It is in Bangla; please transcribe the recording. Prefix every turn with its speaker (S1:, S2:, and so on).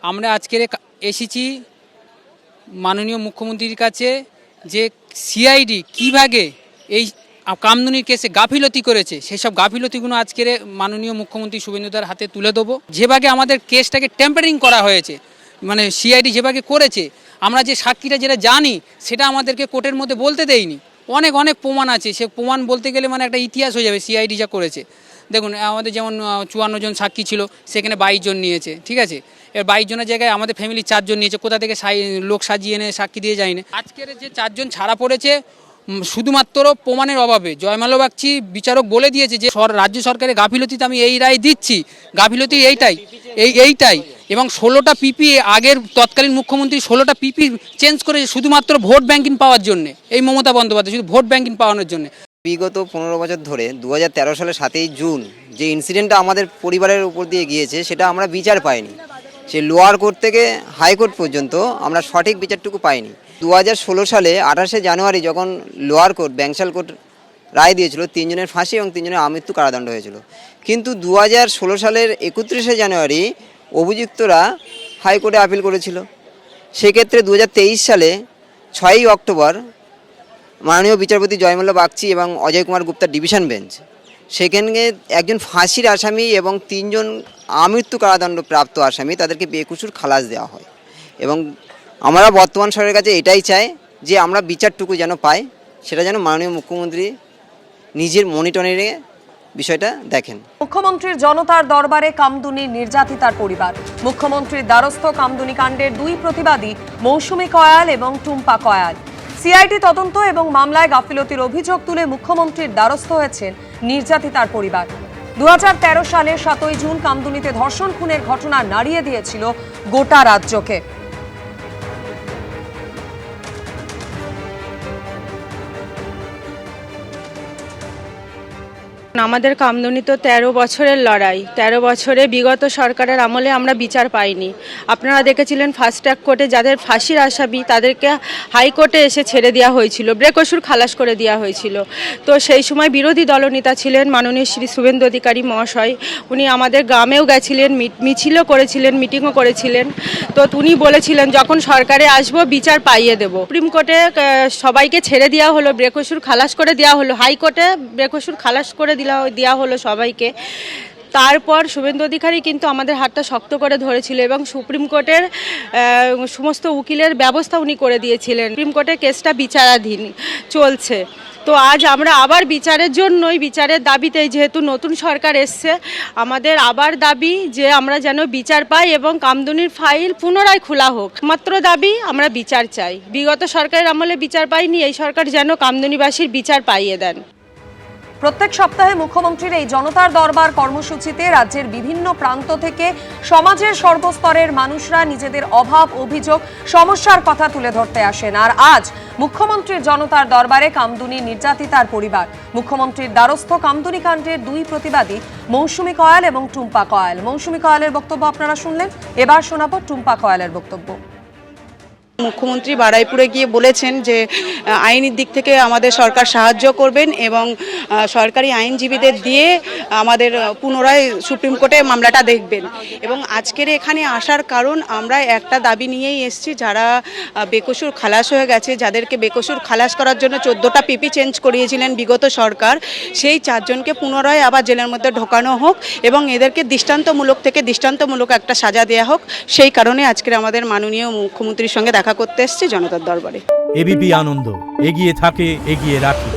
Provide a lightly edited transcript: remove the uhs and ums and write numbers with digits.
S1: আমরা আজকের এসেছি মাননীয় মুখ্যমন্ত্রীর কাছে যে সিআইডি কীভাবে এই কামদুনির কেসে গাফিলতি করেছে সেই সব গাফিলতিগুলো আজকের মাননীয় মুখ্যমন্ত্রী শুভেন্দুদার হাতে তুলে দেবো। যেভাবে আমাদের কেসটাকে টেম্পারিং করা হয়েছে, মানে সিআইডি যেভাবে করেছে, আমরা যে সাক্ষীরা যেটা জানি সেটা আমাদেরকে কোর্টের মধ্যে বলতে দেয়নি। অনেক অনেক প্রমাণ আছে, সে প্রমাণ বলতে গেলে মানে একটা ইতিহাস হয়ে যাবে সিআইডি যা করেছে। দেখুন আমাদের যেমন 54 জন সাক্ষী ছিল, সেখানে 22 জন নিয়েছে, ঠিক আছে। এর 22 জনের জায়গায় আমাদের ফ্যামিলি 4 জন নিয়েছে, কোথা থেকে লোক সাজিয়ে এনে সাক্ষী দিয়ে যায় না। আজকের যে 4 জন ছাড়া পড়েছে শুধুমাত্র প্রমাণের অভাবে। জয়মাল্য বাগচি বিচারক বলে দিয়েছে যে রাজ্য সরকারের গাফিলতিতে আমি এই রায় দিচ্ছি, গাফিলতি এইটাই এবং 16টা পিপি আগের তৎকালীন মুখ্যমন্ত্রী 16টা পিপি চেঞ্জ করেছে শুধুমাত্র ভোট ব্যাংকিং পাওয়ার জন্য। এই মমতা বন্দ্যোপাধ্যায় শুধু ভোট ব্যাংকিং পাওয়ানোর জন্য।
S2: বিগত 15 বছর ধরে 2013 সালের 7ই জুন যে ইনসিডেন্টটা আমাদের পরিবারের উপর দিয়ে গিয়েছে সেটা আমরা বিচার পাইনি। সে লোয়ার কোর্ট থেকে হাইকোর্ট পর্যন্ত আমরা সঠিক বিচারটুকু পাইনি। 2016 সালে 28শে জানুয়ারি যখন লোয়ার কোর্ট ব্যাংশাল কোর্ট রায় দিয়েছিল 3 জনের ফাঁসি এবং 3 জনের আমৃত্যু কারাদণ্ড হয়েছিল, কিন্তু 2016 সালের 31শে জানুয়ারি অভিযুক্তরা হাইকোর্টে আপিল করেছিল। সেক্ষেত্রে 2023 সালে 6ই অক্টোবর মাননীয় বিচারপতি জয়মাল্য বাগচি এবং অজয় কুমার গুপ্তার ডিভিশন বেঞ্চ সেখানে একজন ফাঁসির আসামি এবং 3 জন আমৃত্যু কারাদণ্ড প্রাপ্ত আসামি তাদেরকে বেকসুর খালাস দেওয়া হয়। এবং আমরা বর্তমান সরকারের কাছে এটাই চাই যে আমরা বিচারটুকু যেন পাই, সেটা যেন মাননীয় মুখ্যমন্ত্রী নিজের মনিটরিংয়ে বিষয়টা দেখেন।
S3: মুখ্যমন্ত্রীর জনতার দরবারে কামদুনির নির্যাতিতার পরিবার। মুখ্যমন্ত্রীর দ্বারস্থ কামদুনি কাণ্ডের 2 প্রতিবাদী মৌসুমী কয়াল এবং টুম্পা কয়াল। সিআইডি তদন্ত এবং মামলায় গাফিলতির অভিযোগ তুলে মুখ্যমন্ত্রীর দ্বারস্থ হয়েছেন নির্যাতিতার পরিবার। 2013 সালের 7ই জুন কামদুনিতে ধর্ষণ খুনের ঘটনা নাড়িয়ে দিয়েছিল গোটা রাজ্যকে।
S4: আমাদের কামদুনি তো 13 বছরের লড়াই। 13 বছরে বিগত সরকারের আমলে আমরা বিচার পাইনি। আপনারা দেখেছিলেন ফাস্ট ট্র্যাক কোর্টে যাদের ফাঁসির আসামি তাদেরকে হাইকোর্টে এসে ছেড়ে দেওয়া হয়েছিল, বেকসুর খালাস করে দেওয়া হয়েছিল। তো সেই সময় বিরোধী দলনেতা ছিলেন মাননীয় শ্রী শুভেন্দু অধিকারী মহাশয়। উনি আমাদের গ্রামেও গেছিলেন, মিছিলও করেছিলেন, মিটিংও করেছিলেন। তো উনি বলেছিলেন যখন সরকারে আসবো বিচার পাইয়ে দেব। সুপ্রিম কোর্টে সবাইকে ছেড়ে দেওয়া হলো, বেকসুর খালাস করে দেওয়া হলো, হাইকোর্টে বেকসুর খালাস করে দেওয়া হলো সবাইকে। তারপর শুভেন্দু অধিকারী কিন্তু আমাদের হাতটা শক্ত করে ধরেছিল এবং সুপ্রিম কোর্টের সমস্ত উকিলের ব্যবস্থা উনি করে দিয়েছিলেন। সুপ্রিম কোর্টে কেসটা বিচারাধীন চলছে। তো আজ আমরা আবার বিচারের জন্যই, বিচারের দাবিতেই, যেহেতু নতুন সরকার এসছে, আমাদের আবার দাবি যে আমরা যেন বিচার পাই এবং কামদুনির ফাইল পুনরায় খোলা হোক। মাত্র দাবি, আমরা বিচার চাই। বিগত সরকারের আমলে বিচার পাইনি, এই সরকার যেন কামদুনিবাসীর বিচার পাইয়ে দেন।
S3: প্রত্যেক সপ্তাহে মুখ্যমন্ত্রীর এই জনতার দরবার কর্মসূচিতে রাজ্যের বিভিন্ন প্রান্ত থেকে সমাজের সর্বস্তরের মানুষরা নিজেদের অভাব, অভিযোগ, সমস্যার কথা তুলে ধরতে আসেন। আর আজ মুখ্যমন্ত্রীর জনতার দরবারে কামদুনি নির্যাতিতার পরিবার। মুখ্যমন্ত্রীর দ্বারস্থ কামদুনি কাণ্ডের 2 প্রতিবাদী মৌসুমী কয়াল এবং টুম্পা কয়াল। মৌসুমী কয়ালের বক্তব্য আপনারা শুনলেন, এবার শোনাবো টুম্পা কয়ালের বক্তব্য।
S5: মুখ্যমন্ত্রী বারুইপুরে গিয়ে বলেছেন যে আইনের দিক থেকে আমাদের সরকার সাহায্য করবেন এবং সরকারি আইনজীবীদের দিয়ে আমাদের পুনরায় সুপ্রিম কোর্টে মামলাটা দেখবেন। এবং আজকের এখানে আসার কারণ, আমরা একটা দাবি নিয়েই এসেছি, যারা বেকসুর খালাস হয়ে গেছে, যাদেরকে বেকসুর খালাস করার জন্য 14টা পিপি চেঞ্জ করিয়েছিলেন বিগত সরকার, সেই 4 জনকে পুনরায় আবার জেলের মধ্যে ঢোকানো হোক এবং এদেরকে দৃষ্টান্তমূলক থেকে দৃষ্টান্তমূলক একটা সাজা দেওয়া হোক। সেই কারণে আজকের আমাদের মাননীয় মুখ্যমন্ত্রীর সঙ্গে দেখা করতে এসেছি জনতার দরবারে।
S6: এবিপি আনন্দ, এগিয়ে থাকে, এগিয়ে রাখে।